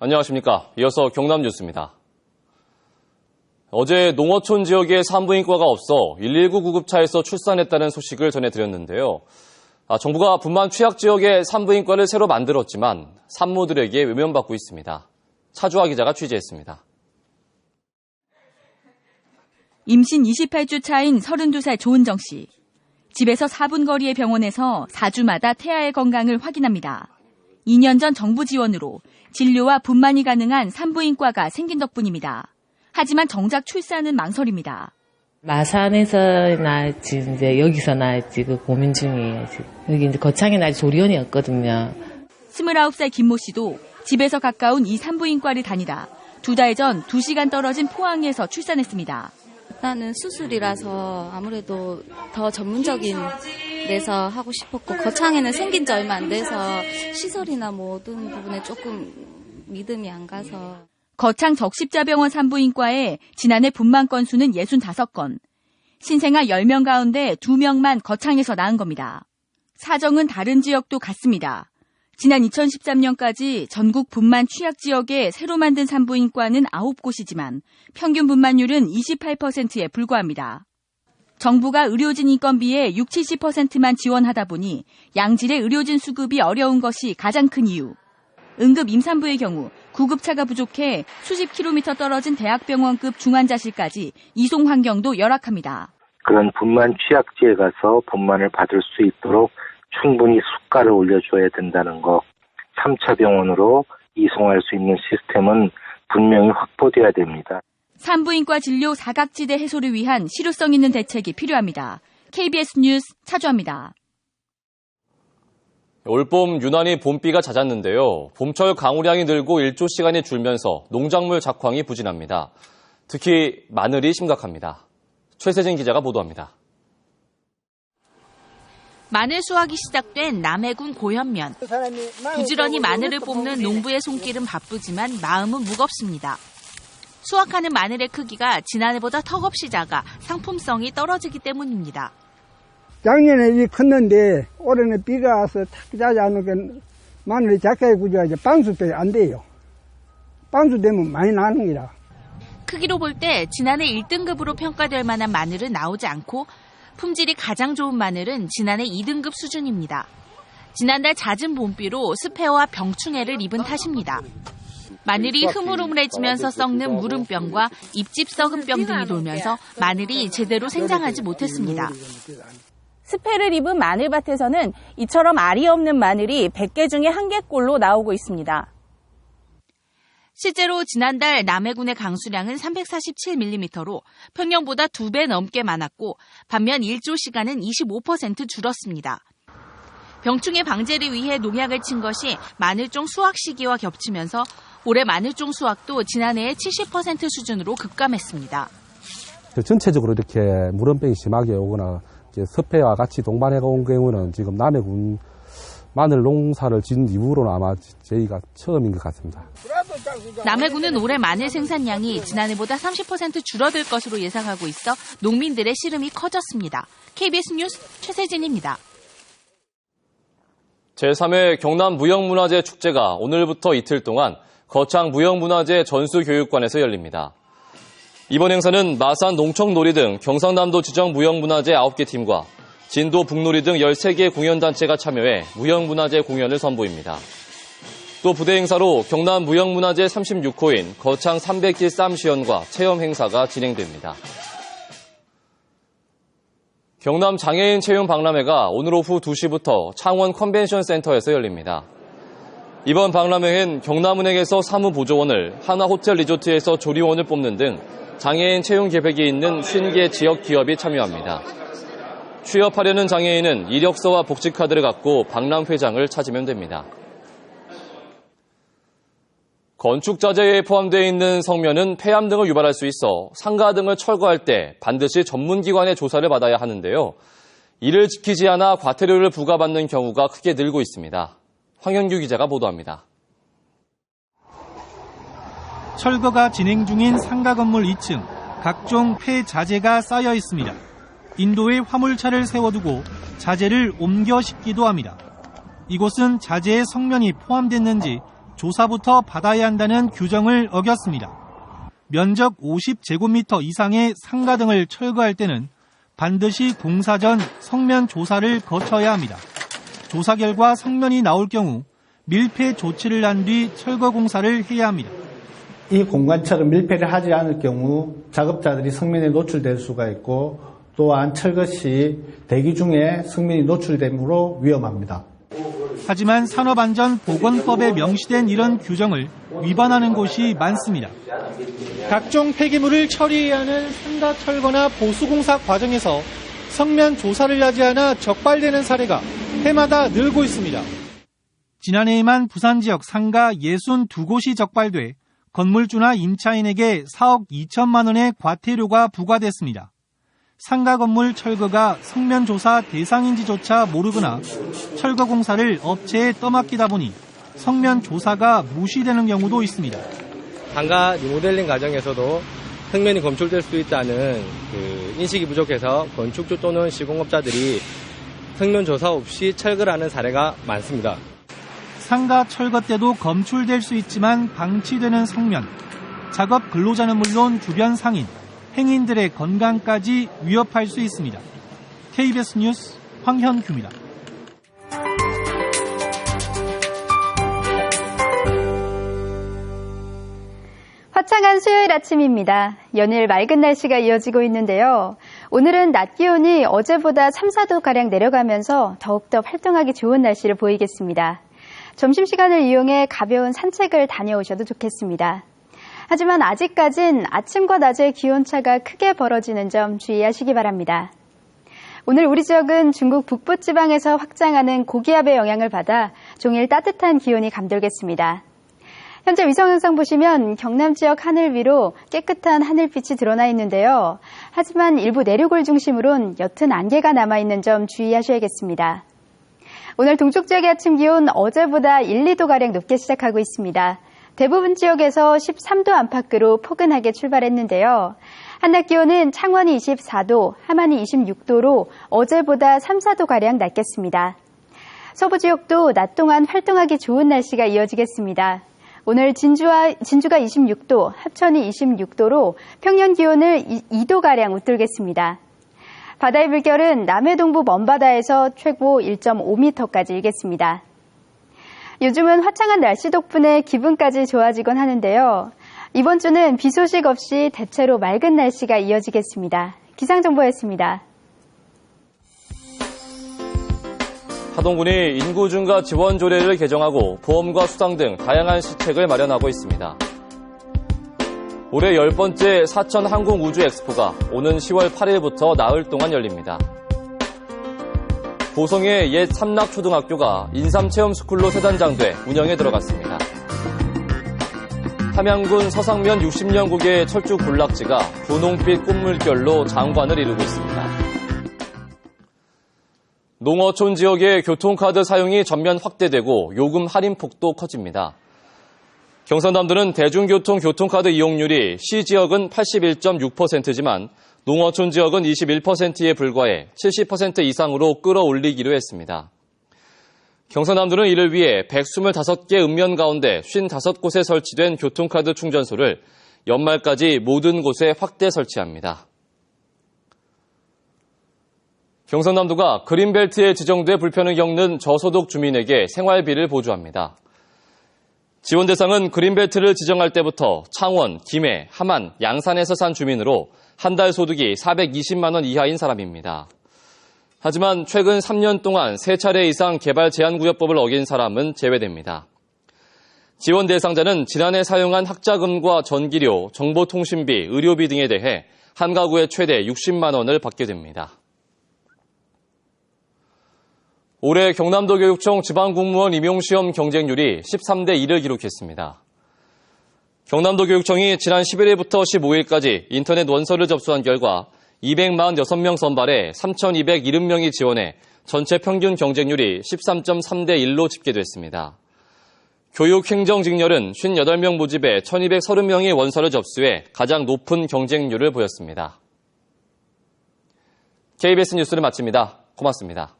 안녕하십니까. 이어서 경남 뉴스입니다. 어제 농어촌 지역에 산부인과가 없어 119 구급차에서 출산했다는 소식을 전해드렸는데요. 정부가 분만 취약 지역에 산부인과를 새로 만들었지만 산모들에게 외면받고 있습니다. 차주아 기자가 취재했습니다. 임신 28주 차인 32살 조은정 씨. 집에서 4분 거리의 병원에서 4주마다 태아의 건강을 확인합니다. 2년 전 정부 지원으로 진료와 분만이 가능한 산부인과가 생긴 덕분입니다. 하지만 정작 출산은 망설입니다. 마산에서나 이제 여기서나 지금 고민 중이에요. 여기 이제 거창에 아직 조리원이었거든요. 29살 김모 씨도 집에서 가까운 이 산부인과를 다니다 2달 전 2시간 떨어진 포항에서 출산했습니다. 나는 수술이라서 아무래도 더 전문적인 데서 하고 싶었고 거창에는 생긴 지 얼마 안 돼서 시설이나 모든 부분에 조금 믿음이 안 가서. 거창 적십자병원 산부인과에 지난해 분만 건수는 65건. 신생아 10명 가운데 2명만 거창에서 낳은 겁니다. 사정은 다른 지역도 같습니다. 지난 2013년까지 전국 분만 취약 지역에 새로 만든 산부인과는 9곳이지만 평균 분만율은 28%에 불과합니다. 정부가 의료진 인건비의 60-70%만 지원하다 보니 양질의 의료진 수급이 어려운 것이 가장 큰 이유. 응급 임산부의 경우 구급차가 부족해 수십 킬로미터 떨어진 대학병원급 중환자실까지 이송 환경도 열악합니다. 그런 분만 취약지에 가서 분만을 받을 수 있도록 충분히 수가를 올려줘야 된다는 거, 3차 병원으로 이송할 수 있는 시스템은 분명히 확보돼야 됩니다. 산부인과 진료 사각지대 해소를 위한 실효성 있는 대책이 필요합니다. KBS 뉴스 차주아입니다. 올봄 유난히 봄비가 잦았는데요. 봄철 강우량이 늘고 일조 시간이 줄면서 농작물 작황이 부진합니다. 특히 마늘이 심각합니다. 최세진 기자가 보도합니다. 마늘 수확이 시작된 남해군 고현면. 부지런히 마늘을 뽑는 농부의 손길은 바쁘지만 마음은 무겁습니다. 수확하는 마늘의 크기가 지난해보다 턱없이 작아 상품성이 떨어지기 때문입니다. 작년에 컸는데 올해는 비가 와서 탁 자지 않으니까 마늘이 작게 구조가 이제 방수밖에 안 돼요. 방수되면 많이 나는 거라. 크기로 볼 때 지난해 1등급으로 평가될 만한 마늘은 나오지 않고 품질이 가장 좋은 마늘은 지난해 2등급 수준입니다. 지난달 잦은 봄비로 습해와 병충해를 입은 탓입니다. 마늘이 흐물흐물해지면서 썩는 무름병과 잎집 썩은 병 등이 돌면서 마늘이 제대로 생장하지 못했습니다. 습해를 입은 마늘밭에서는 이처럼 알이 없는 마늘이 100개 중에 1개꼴로 나오고 있습니다. 실제로 지난달 남해군의 강수량은 347mm로 평년보다 2배 넘게 많았고 반면 일조 시간은 25% 줄었습니다. 병충해 방제를 위해 농약을 친 것이 마늘종 수확 시기와 겹치면서 올해 마늘종 수확도 지난해의 70% 수준으로 급감했습니다. 전체적으로 이렇게 무름병이 심하게 오거나 습해와 같이 동반해가 온 경우는 지금 남해군 마늘 농사를 지은 이후로는 아마 저희가 처음인 것 같습니다. 남해군은 올해 마늘 생산량이 지난해보다 30% 줄어들 것으로 예상하고 있어 농민들의 시름이 커졌습니다. KBS 뉴스 최세진입니다. 제3회 경남 무형문화재 축제가 오늘부터 이틀 동안 거창 무형문화재 전수교육관에서 열립니다. 이번 행사는 마산 농청놀이 등 경상남도 지정 무형문화재 9개 팀과 진도 북놀이 등 13개 공연단체가 참여해 무형문화재 공연을 선보입니다. 또 부대 행사로 경남 무형문화재 36호인 거창 300길 쌈시연과 체험 행사가 진행됩니다. 경남 장애인 채용 박람회가 오늘 오후 2시부터 창원 컨벤션 센터에서 열립니다. 이번 박람회엔 경남은행에서 사무보조원을, 하나호텔 리조트에서 조리원을 뽑는 등 장애인 채용 계획이 있는 50개 지역 기업이 참여합니다. 취업하려는 장애인은 이력서와 복지카드를 갖고 박람회장을 찾으면 됩니다. 건축자재에 포함되어 있는 성면은 폐암 등을 유발할 수 있어 상가 등을 철거할 때 반드시 전문기관의 조사를 받아야 하는데요. 이를 지키지 않아 과태료를 부과받는 경우가 크게 늘고 있습니다. 황현규 기자가 보도합니다. 철거가 진행 중인 상가 건물 2층, 각종 폐자재가 쌓여 있습니다. 인도에 화물차를 세워두고 자재를 옮겨 싣기도 합니다. 이곳은 자재의 성면이 포함됐는지 조사부터 받아야 한다는 규정을 어겼습니다. 면적 50제곱미터 이상의 상가 등을 철거할 때는 반드시 공사 전 성면 조사를 거쳐야 합니다. 조사 결과 성면이 나올 경우 밀폐 조치를 한 뒤 철거 공사를 해야 합니다. 이 공간처럼 밀폐를 하지 않을 경우 작업자들이 성면에 노출될 수가 있고 또한 철거 시 대기 중에 성면이 노출되므로 위험합니다. 하지만 산업안전보건법에 명시된 이런 규정을 위반하는 곳이 많습니다. 각종 폐기물을 처리해야 하는 상가 철거나 보수공사 과정에서 성면 조사를 하지 않아 적발되는 사례가 해마다 늘고 있습니다. 지난해에만 부산 지역 상가 62곳이 적발돼 건물주나 임차인에게 4억 2천만 원의 과태료가 부과됐습니다. 상가 건물 철거가 성면 조사 대상인지조차 모르거나 철거 공사를 업체에 떠맡기다 보니 성면 조사가 무시되는 경우도 있습니다. 상가 리모델링 과정에서도 성면이 검출될 수 있다는 인식이 부족해서 건축주 또는 시공업자들이 성면 조사 없이 철거를 하는 사례가 많습니다. 상가 철거 때도 검출될 수 있지만 방치되는 성면, 작업 근로자는 물론 주변 상인, 행인들의 건강까지 위협할 수 있습니다. KBS 뉴스 황현규입니다. 화창한 수요일 아침입니다. 연일 맑은 날씨가 이어지고 있는데요. 오늘은 낮 기온이 어제보다 3, 4도가량 내려가면서 더욱더 활동하기 좋은 날씨를 보이겠습니다. 점심시간을 이용해 가벼운 산책을 다녀오셔도 좋겠습니다. 하지만 아직까진 아침과 낮의 기온차가 크게 벌어지는 점 주의하시기 바랍니다. 오늘 우리 지역은 중국 북부지방에서 확장하는 고기압의 영향을 받아 종일 따뜻한 기온이 감돌겠습니다. 현재 위성영상 보시면 경남 지역 하늘 위로 깨끗한 하늘빛이 드러나 있는데요. 하지만 일부 내륙을 중심으로는 옅은 안개가 남아있는 점 주의하셔야겠습니다. 오늘 동쪽 지역의 아침 기온 어제보다 1, 2도가량 높게 시작하고 있습니다. 대부분 지역에서 13도 안팎으로 포근하게 출발했는데요. 한낮 기온은 창원이 24도, 함안이 26도로 어제보다 3, 4도가량 낮겠습니다. 서부 지역도 낮 동안 활동하기 좋은 날씨가 이어지겠습니다. 오늘 진주가 26도, 합천이 26도로 평년 기온을 2도가량 웃돌겠습니다. 바다의 물결은 남해동부 먼바다에서 최고 1.5m까지 일겠습니다. 요즘은 화창한 날씨 덕분에 기분까지 좋아지곤 하는데요. 이번 주는 비 소식 없이 대체로 맑은 날씨가 이어지겠습니다. 기상정보였습니다. 하동군이 인구 증가 지원 조례를 개정하고 보험과 수당 등 다양한 시책을 마련하고 있습니다. 올해 10번째 사천 항공우주 엑스포가 오는 10월 8일부터 나흘 동안 열립니다. 고성의 옛 삼락초등학교가 인삼체험스쿨로 세단장돼 운영에 들어갔습니다. 함양군 서상면 60년 국의 철쭉 군락지가 분홍빛 꽃물결로 장관을 이루고 있습니다. 농어촌 지역의 교통카드 사용이 전면 확대되고 요금 할인폭도 커집니다. 경상남도는 대중교통 교통카드 이용률이 시 지역은 81.6%지만 농어촌 지역은 21%에 불과해 70% 이상으로 끌어올리기로 했습니다. 경상남도는 이를 위해 125개 읍면 가운데 55곳에 설치된 교통카드 충전소를 연말까지 모든 곳에 확대 설치합니다. 경상남도가 그린벨트에 지정돼 불편을 겪는 저소득 주민에게 생활비를 보조합니다. 지원 대상은 그린벨트를 지정할 때부터 창원, 김해, 함안, 양산에서 산 주민으로 한 달 소득이 420만 원 이하인 사람입니다. 하지만 최근 3년 동안 3차례 이상 개발제한구역법을 어긴 사람은 제외됩니다. 지원 대상자는 지난해 사용한 학자금과 전기료, 정보통신비, 의료비 등에 대해 한 가구에 최대 60만 원을 받게 됩니다. 올해 경남도 교육청 지방공무원 임용시험 경쟁률이 13대 1을 기록했습니다. 경남도 교육청이 지난 11일부터 15일까지 인터넷 원서를 접수한 결과 246명 선발에 3,270명이 지원해 전체 평균 경쟁률이 13.3대 1로 집계됐습니다. 교육행정직렬은 58명 모집에 1,230명이 원서를 접수해 가장 높은 경쟁률을 보였습니다. KBS 뉴스를 마칩니다. 고맙습니다.